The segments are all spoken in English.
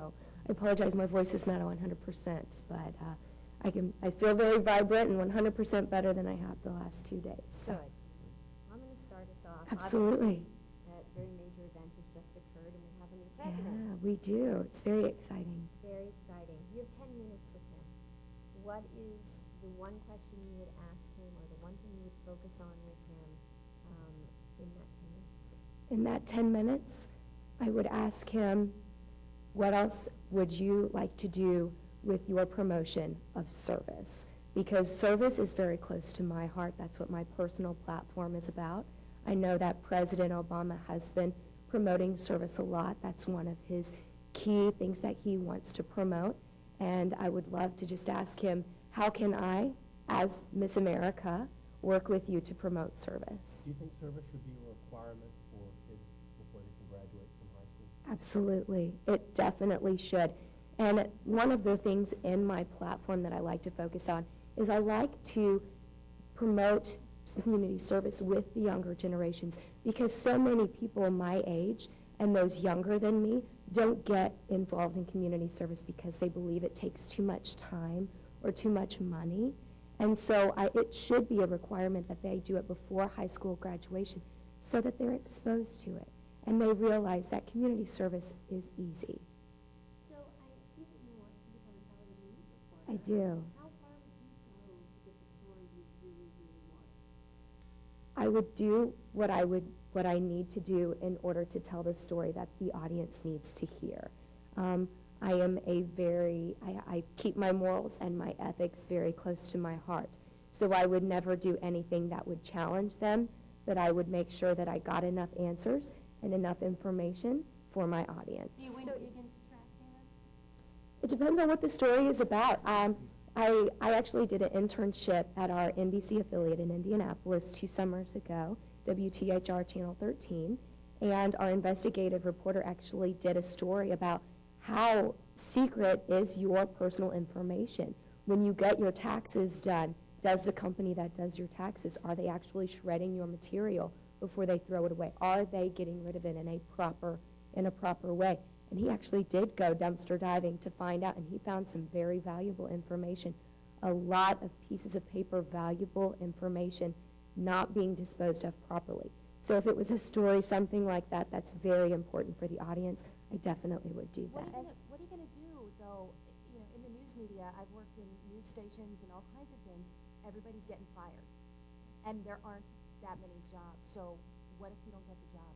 I apologize, my voice is not 100%, but I feel very vibrant and 100% better than I have the last 2 days. So. Good. I'm going to start us off. Absolutely. Obviously, that very major event has just occurred, and we have a new president. Yeah, we do. It's very exciting. Very exciting. You have 10 minutes with him. What is the one question you would ask him, or the one thing you would focus on with him in that 10 minutes? In that 10 minutes, I would ask him, what else would you like to do with your promotion of service? Because service is very close to my heart. That's what my personal platform is about. I know that President Obama has been promoting service a lot. That's one of his key things that he wants to promote. And I would love to just ask him, how can I, as Miss America, work with you to promote service? Do you think service should be a requirement for kids before they can graduate from high school? Absolutely. It definitely should. And one of the things in my platform that I like to focus on is I like to promote community service with the younger generations, because so many people my age and those younger than me don't get involved in community service because they believe it takes too much time or too much money. And so it should be a requirement that they do it before high school graduation so that they're exposed to it and they realize that community service is easy. So I see that you want to become a television news reporter. I do. How far would you go to get the story you really, really want? I would do what I need to do in order to tell the story that the audience needs to hear. I am I keep my morals and my ethics very close to my heart. So I would never do anything that would challenge them, but I would make sure that I got enough answers and enough information for my audience. Do you win big into trash cans? It depends on what the story is about. I actually did an internship at our NBC affiliate in Indianapolis 2 summers ago, WTHR Channel 13, and our investigative reporter actually did a story about how secret is your personal information. When you get your taxes done, does the company that does your taxes, are they actually shredding your material before they throw it away? Are they getting rid of it in a proper way? And he actually did go dumpster diving to find out, and he found some very valuable information. A lot of pieces of paper, valuable information not being disposed of properly. So if it was a story, something like that, that's very important for the audience, I definitely would do that. What are you going to do, though, in the news media? I've worked in news stations and all kinds of things. Everybody's getting fired, and there aren't that many jobs. So what if you don't get the job?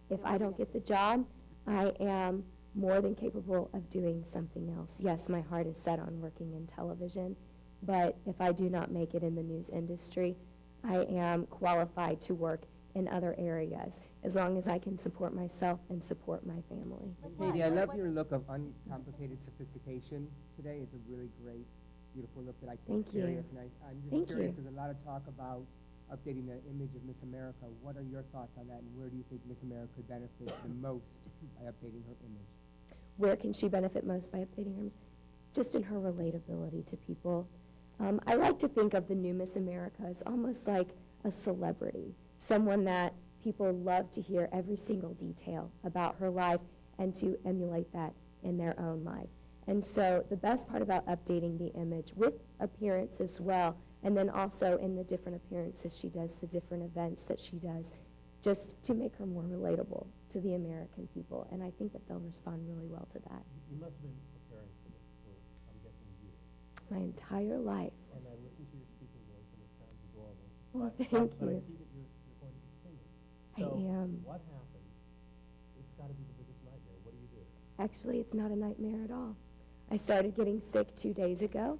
If I don't get the job, I am more than capable of doing something else. Yes, my heart is set on working in television, but if I do not make it in the news industry, I am qualified to work in other areas, as long as I can support myself and support my family. Katie, I love your look of uncomplicated sophistication today. It's a really great, beautiful look that I take Thank you. serious. And I'm just Thank curious, you. there's a lot of talk about updating the image of Miss America. What are your thoughts on that, and where do you think Miss America could benefit the most by updating her image? Where can she benefit most by updating her? Just in her relatability to people. I like to think of the new Miss America as almost like a celebrity, someone that people love to hear every single detail about her life and to emulate that in their own life. And so the best part about updating the image with appearance as well, and then also in the different appearances she does, the different events that she does, just to make her more relatable to the American people. And I think that they'll respond really well to that. You must have been preparing for this for, I'm guessing, years. My entire life. And I listened to your speaking voice, and it sounds adorable. Well, But thank I you. see that you're going to be singing. I So am. what happened? It's got to be the biggest nightmare. What do you do? Actually, it's not a nightmare at all. I started getting sick 2 days ago,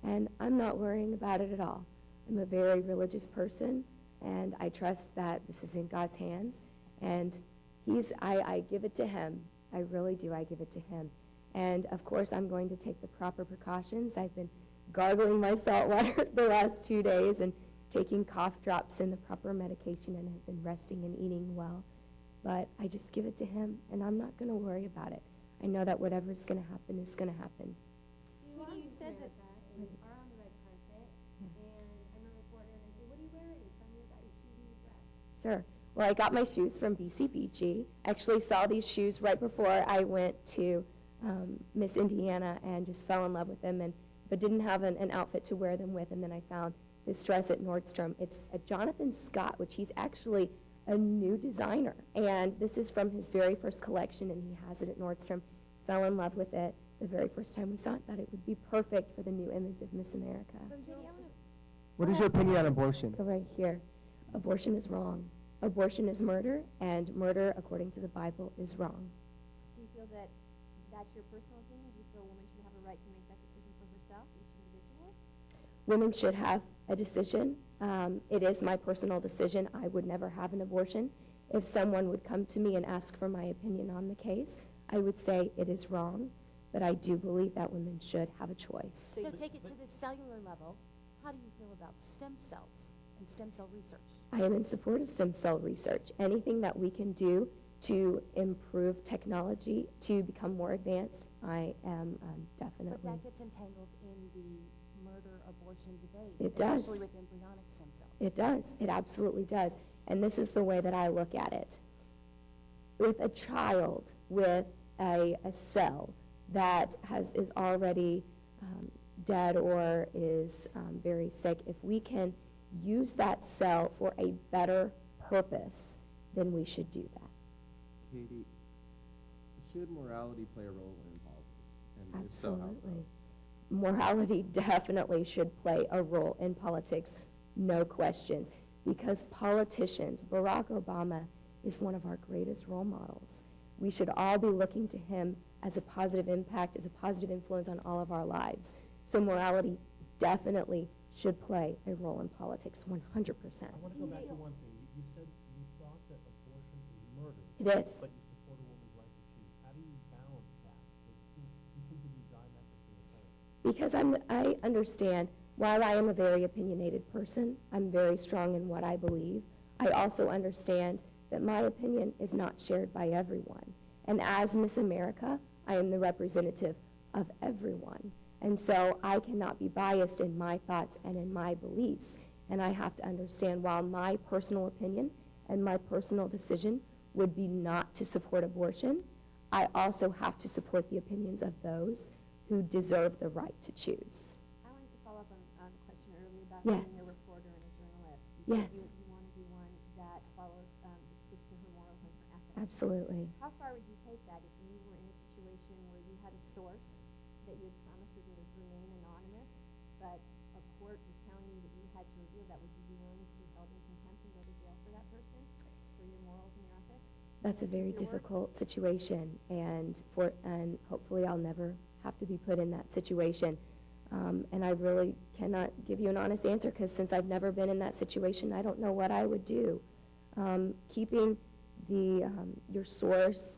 and I'm not worrying about it at all. I'm a very religious person, and I trust that this is in God's hands, and I give it to him. I really do. I give it to him. And, of course, I'm going to take the proper precautions. I've been gargling my salt water the last 2 days and taking cough drops and the proper medication, and have been resting and eating well. But I just give it to him, and I'm not going to worry about it. I know that whatever's going to happen is going to happen. Katie, you said that and you are on the red carpet, and I'm a reporter, and I say, what are you wearing? Tell me about your shoes and your dress. Sure. Well, I got my shoes from BCBG. Actually saw these shoes right before I went to Miss Indiana and just fell in love with them, but didn't have an outfit to wear them with. And then I found this dress at Nordstrom. It's a Jonathan Scott, which he's actually a new designer. And this is from his very first collection, and he has it at Nordstrom. Fell in love with it the very first time we saw it. Thought it would be perfect for the new image of Miss America. So Katie, I'm gonna, What is your opinion on abortion? Go right here. Abortion is wrong. Abortion is murder, and murder, according to the Bible, is wrong. do you feel that that's your personal opinion? Do you feel a woman should have a right to make that decision for herself, each individual? Women should have a decision. It is my personal decision. I would never have an abortion. If someone would come to me and ask for my opinion on the case, I would say it is wrong, but I do believe that women should have a choice. So take it to the cellular level. How do you feel about stem cells and stem cell research? I am in support of stem cell research. Anything that we can do to improve technology to become more advanced, I am But definitely. that gets entangled in the murder-abortion debate. It does. Especially with embryonic stem cells. It does. It absolutely does. And this is the way that I look at it. With a child with a cell that is already dead or is very sick, if we can use that cell for a better purpose, then we should do that. Katie, should morality play a role in politics? And if so, how so? Absolutely. Morality definitely should play a role in politics, no questions, because politicians, Barack Obama is one of our greatest role models. We should all be looking to him as a positive impact, as a positive influence on all of our lives. So morality definitely should play a role in politics, 100%. I want to go back to one thing. You said you thought that abortion is murder. It is. But you support a woman's right to choose. How do you balance that? You seem to be diametrically opposed. Because I understand, while I am a very opinionated person, I'm very strong in what I believe, I also understand that my opinion is not shared by everyone. And as Miss America, I am the representative of everyone. And so I cannot be biased in my thoughts and in my beliefs. And I have to understand, while my personal opinion and my personal decision would be not to support abortion, I also have to support the opinions of those who deserve the right to choose. I wanted to follow up on a question earlier about Yes. being a reporter and a journalist. Yes. You want to be one that follows, that sticks to her morals and her ethics. Absolutely. How far would you take that if you were in a situation where you had a source that you had promised would remain anonymous, but a court was telling you that you had to reveal that? Would you be willing to be held in contempt and go to jail for that person, for your morals and your ethics? That's a very Your work? difficult situation, and hopefully I'll never have to be put in that situation. And I really cannot give you an honest answer, because since I've never been in that situation, I don't know what I would do. Keeping your source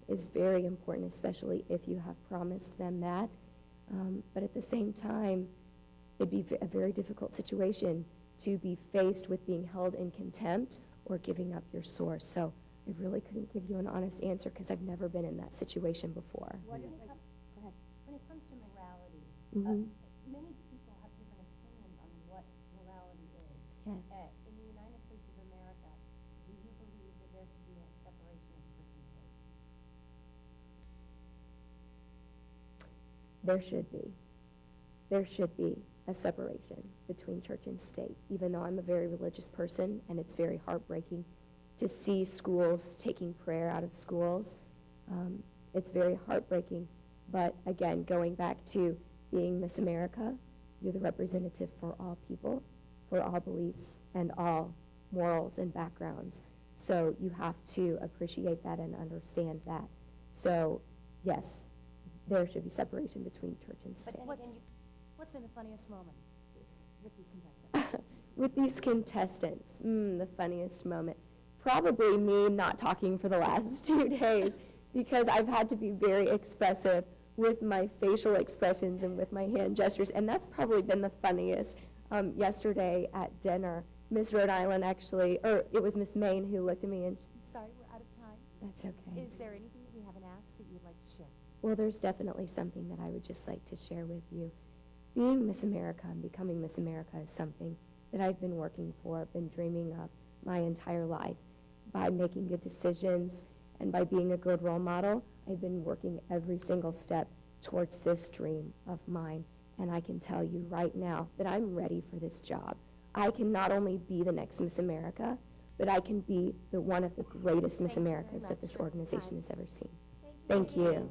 is very important, especially if you have promised them that. But at the same time, it'd be a very difficult situation to be faced with being held in contempt or giving up your source. So I really couldn't give you an honest answer, because I've never been in that situation before. What When if, it, go ahead. When it comes to morality, Mhm. many people have different opinions on what morality is. Yes. In the United States of America, do you believe that there should be a separation of church and state? There should be. There should be a separation between church and state, even though I'm a very religious person, and it's very heartbreaking to see schools taking prayer out of schools. It's very heartbreaking. But again, going back to being Miss America, you're the representative for all people, for all beliefs, and all morals and backgrounds. So you have to appreciate that and understand that. So, yes, there should be separation between church and But state. what's been the funniest moment with these contestants? With these contestants, the funniest moment, probably me not talking for the last 2 days, because I've had to be very expressive with my facial expressions and with my hand gestures, and that's probably been the funniest. Yesterday at dinner, Miss Rhode Island actually, or it was Miss Maine who looked at me and, Sorry, we're out of time. that's okay. Is there anything that we haven't asked that you'd like to share? Well, there's definitely something that I would just like to share with you. Being Miss America and becoming Miss America is something that I've been working for, been dreaming of my entire life, by making good decisions And by being a good role model, I've been working every single step towards this dream of mine. And I can tell you right now that I'm ready for this job. I can not only be the next Miss America, but I can be one of the greatest Miss Thank you very Americas that much this for your organization time. has ever seen. Thank you. Thank you.